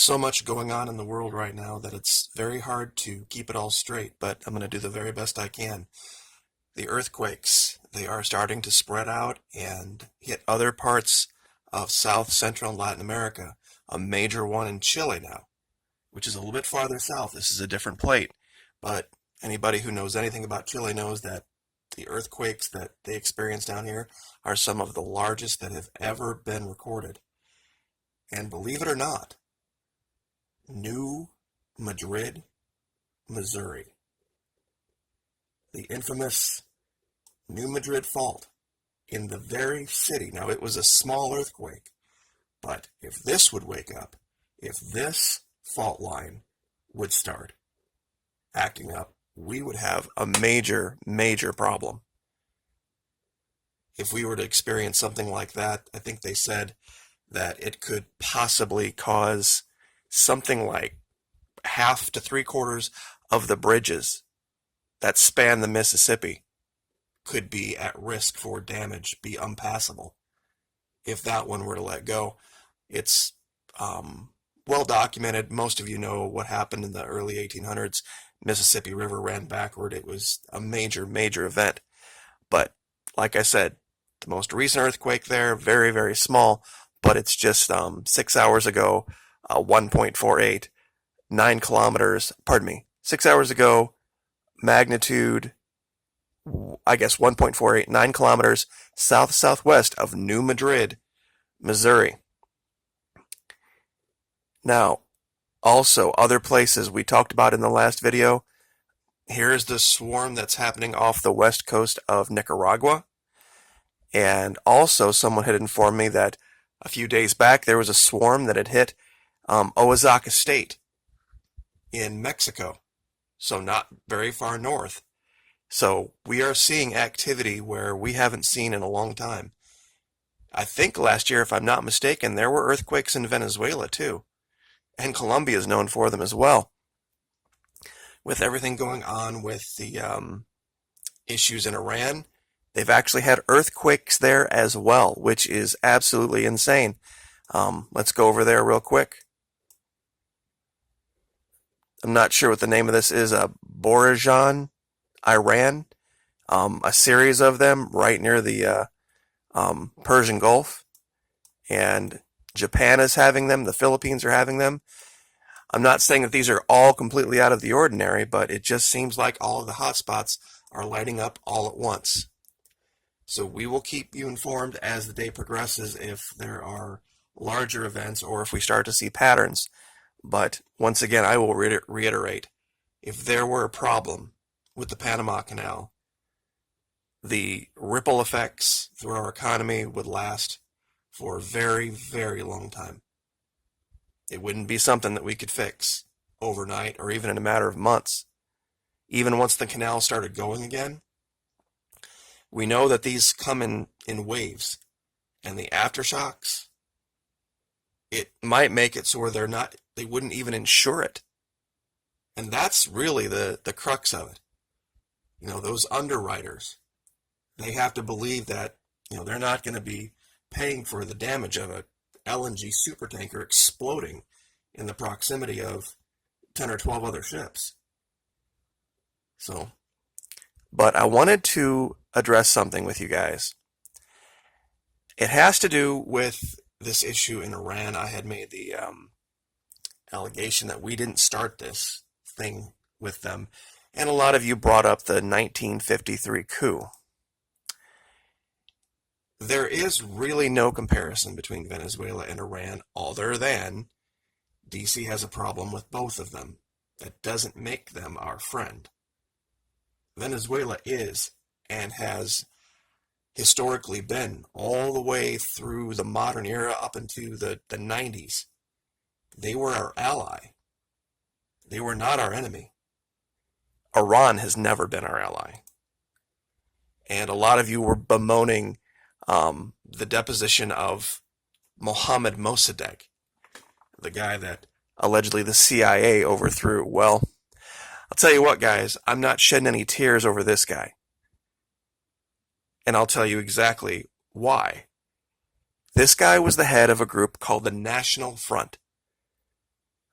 So much going on in the world right now that it's very hard to keep it all straight, but I'm going to do the very best I can. The earthquakes, they are starting to spread out and hit other parts of South, Central, and Latin America. A major one in Chile now, which is a little bit farther south. This is a different plate, but anybody who knows anything about Chile knows that the earthquakes that they experience down here are some of the largest that have ever been recorded. And believe it or not, New Madrid, Missouri, the infamous New Madrid fault in the very city. Now, it was a small earthquake, but if this would wake up, if this fault line would start acting up, we would have a major, major problem. If we were to experience something like that, I think they said that it could possibly cause something like half to three-quarters of the bridges that span the Mississippi could be at risk for damage, be unpassable. If that one were to let go, it's well documented. Most of you know what happened in the early 1800s. Mississippi River ran backward. It was a major, major event. But like I said, the most recent earthquake there, very, very small, but it's just 6 hours ago, 1.48, 9 kilometers, pardon me, 6 hours ago, magnitude, I guess 1.48, 9 kilometers south-southwest of New Madrid, Missouri. Now, also, other places we talked about in the last video, here's the swarm that's happening off the west coast of Nicaragua. And also, someone had informed me that a few days back there was a swarm that had hit Oaxaca State in Mexico, so not very far north. So we are seeing activity where we haven't seen in a long time. I think last year, if I'm not mistaken, there were earthquakes in Venezuela too, and Colombia is known for them as well. With everything going on with the issues in Iran, they've actually had earthquakes there as well, which is absolutely insane. Let's go over there real quick. I'm not sure what the name of this is. Borajan, Iran. A series of them right near the Persian Gulf. And Japan is having them. The Philippines are having them. I'm not saying that these are all completely out of the ordinary, but it just seems like all of the hotspots are lighting up all at once. So we will keep you informed as the day progresses if there are larger events or if we start to see patterns. But once again, I will reiterate, if there were a problem with the Panama Canal, the ripple effects through our economy would last for a very, very long time. It wouldn't be something that we could fix overnight or even in a matter of months. Even once the canal started going again, we know that these come in waves, and the aftershocks, it might make it so where they wouldn't even insure it. And that's really the crux of it. You know, those underwriters, they have to believe that, you know, they're not going to be paying for the damage of a LNG supertanker exploding in the proximity of 10 or 12 other ships. So, but I wanted to address something with you guys. It has to do with this issue in Iran. I had made the allegation that we didn't start this thing with them, and a lot of you brought up the 1953 coup. There is really no comparison between Venezuela and Iran other than DC has a problem with both of them. That doesn't make them our friend. Venezuela is and has historically been all the way through the modern era up into the 90s. They were our ally. They were not our enemy. Iran has never been our ally. And a lot of you were bemoaning the deposition of Mohammad Mossadegh, the guy that allegedly the CIA overthrew. Well, I'll tell you what, guys, I'm not shedding any tears over this guy. And I'll tell you exactly why. This guy was the head of a group called the National Front.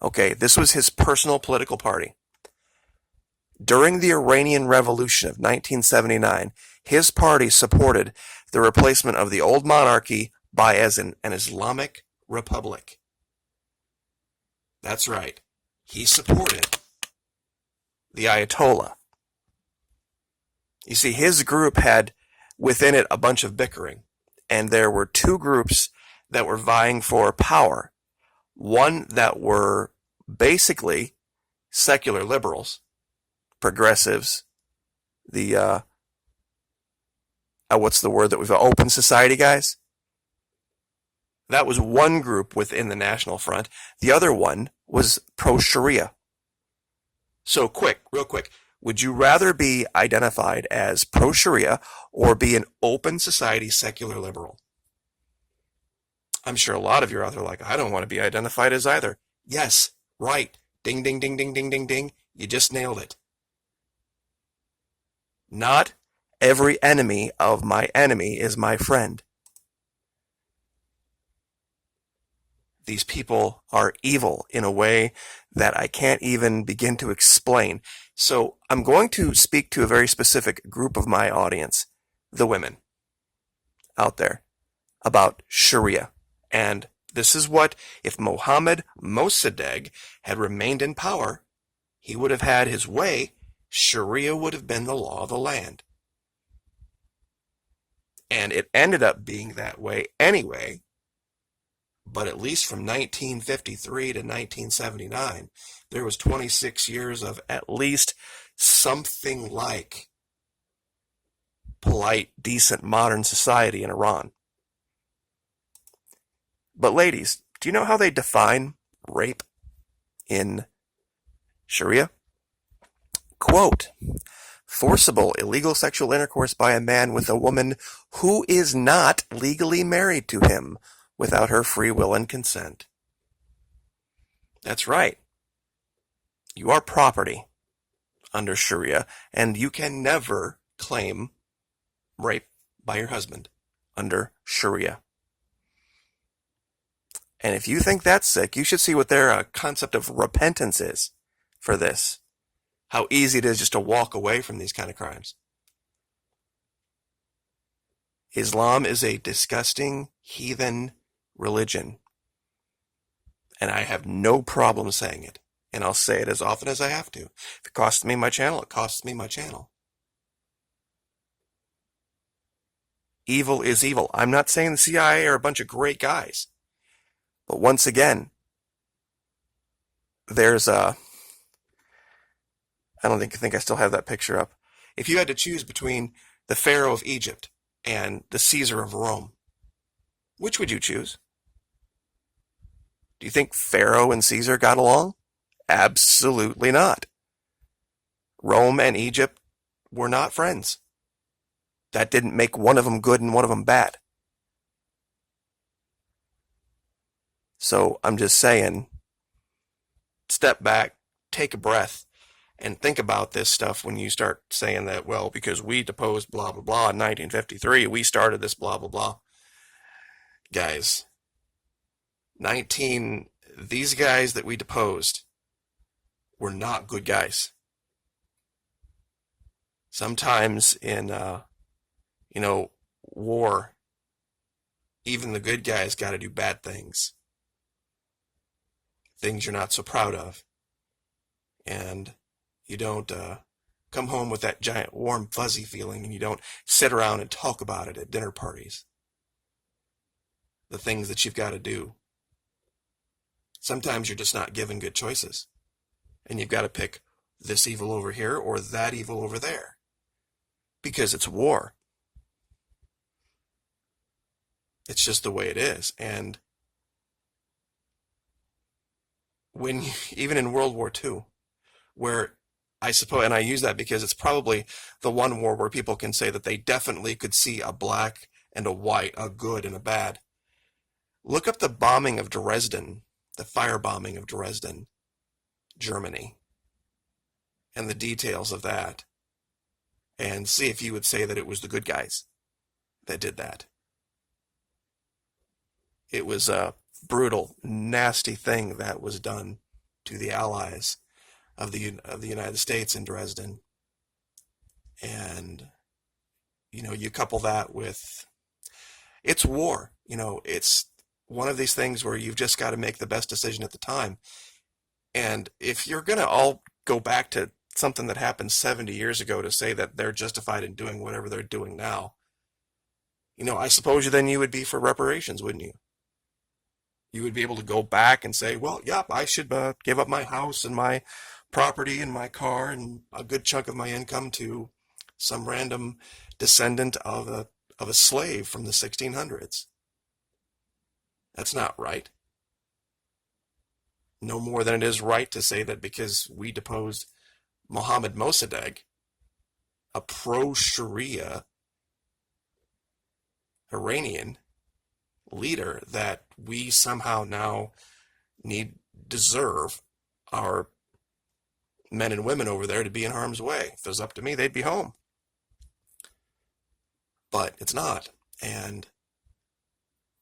Okay, this was his personal political party. During the Iranian Revolution of 1979, his party supported the replacement of the old monarchy by an Islamic republic. That's right. He supported the Ayatollah. You see, his group had within it a bunch of bickering, and there were two groups that were vying for power. One that were basically secular liberals, progressives, the what's the word that we've open society guys? That was one group within the National Front. The other one was pro-Sharia. So real quick, would you rather be identified as pro-Sharia or be an open society secular liberal? I'm sure a lot of you are out there like, I don't want to be identified as either. Yes, right. Ding, ding, ding, ding, ding, ding, ding. You just nailed it. Not every enemy of my enemy is my friend. These people are evil in a way that I can't even begin to explain. So I'm going to speak to a very specific group of my audience, the women out there, about Sharia. And this is what, if Mohammed Mossadegh had remained in power, he would have had his way. Sharia would have been the law of the land. And it ended up being that way anyway. But at least from 1953 to 1979, there was 26 years of at least something like polite, decent, modern society in Iran. But ladies, do you know how they define rape in Sharia? Quote, forcible illegal sexual intercourse by a man with a woman who is not legally married to him without her free will and consent. That's right. You are property under Sharia, and you can never claim rape by your husband under Sharia. And if you think that's sick, you should see what their concept of repentance is for this. How easy it is just to walk away from these kind of crimes. Islam is a disgusting, heathen religion. And I have no problem saying it. And I'll say it as often as I have to. If it costs me my channel, it costs me my channel. Evil is evil. I'm not saying the CIA are a bunch of great guys. But once again, there's I don't think I still have that picture up. If you had to choose between the Pharaoh of Egypt and the Caesar of Rome, which would you choose? Do you think Pharaoh and Caesar got along? Absolutely not. Rome and Egypt were not friends. That didn't make one of them good and one of them bad. So I'm just saying, step back, take a breath, and think about this stuff when you start saying that, well, because we deposed blah, blah, blah in 1953, we started this blah, blah, blah. Guys, these guys that we deposed were not good guys. Sometimes in, war, even the good guys got to do bad things. Things you're not so proud of. And you don't come home with that giant warm fuzzy feeling, and you don't sit around and talk about it at dinner parties. The things that you've got to do. Sometimes you're just not given good choices. And you've got to pick this evil over here or that evil over there. Because it's war. It's just the way it is. And even in World War II, where I suppose, and I use that because it's probably the one war where people can say that they definitely could see a black and a white, a good and a bad. Look up the bombing of Dresden, the firebombing of Dresden, Germany, and the details of that, and see if you would say that it was the good guys that did that. It was a brutal, nasty thing that was done to the allies of the United States in Dresden. And, you couple that with, it's war. It's one of these things where you've just got to make the best decision at the time. And if you're going to all go back to something that happened 70 years ago to say that they're justified in doing whatever they're doing now, I suppose then you would be for reparations, wouldn't you? You would be able to go back and say, well, yep, I should give up my house and my property and my car and a good chunk of my income to some random descendant of a slave from the 1600s. That's not right. No more than it is right to say that because we deposed Mohammad Mossadegh, a pro-Sharia Iranian leader, that we somehow now deserve our men and women over there to be in harm's way. If it was up to me, they'd be home. But it's not. And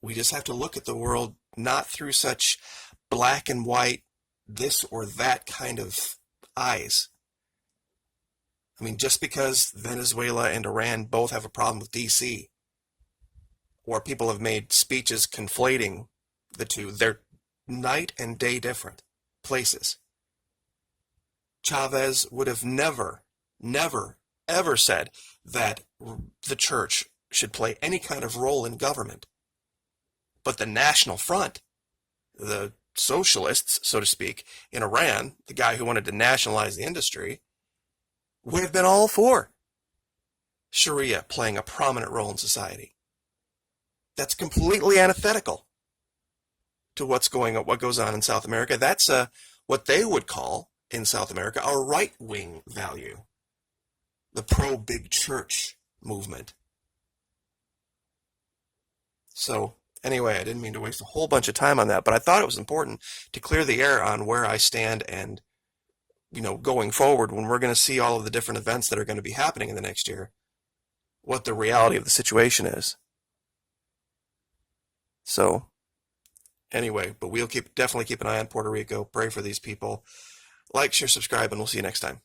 we just have to look at the world not through such black and white, this or that kind of eyes. I mean, just because Venezuela and Iran both have a problem with DC, or people have made speeches conflating the two, they're night and day different places. Chavez would have never, ever said that the church should play any kind of role in government. But the National Front, the socialists, so to speak, in Iran, the guy who wanted to nationalize the industry, would have been all for Sharia playing a prominent role in society. That's completely antithetical to what goes on in South America. That's what they would call in South America a right-wing value, the pro-big church movement. So anyway, I didn't mean to waste a whole bunch of time on that, but I thought it was important to clear the air on where I stand and, going forward when we're going to see all of the different events that are going to be happening in the next year, what the reality of the situation is. So anyway, but we'll definitely keep an eye on Puerto Rico, pray for these people, like, share, subscribe, and we'll see you next time.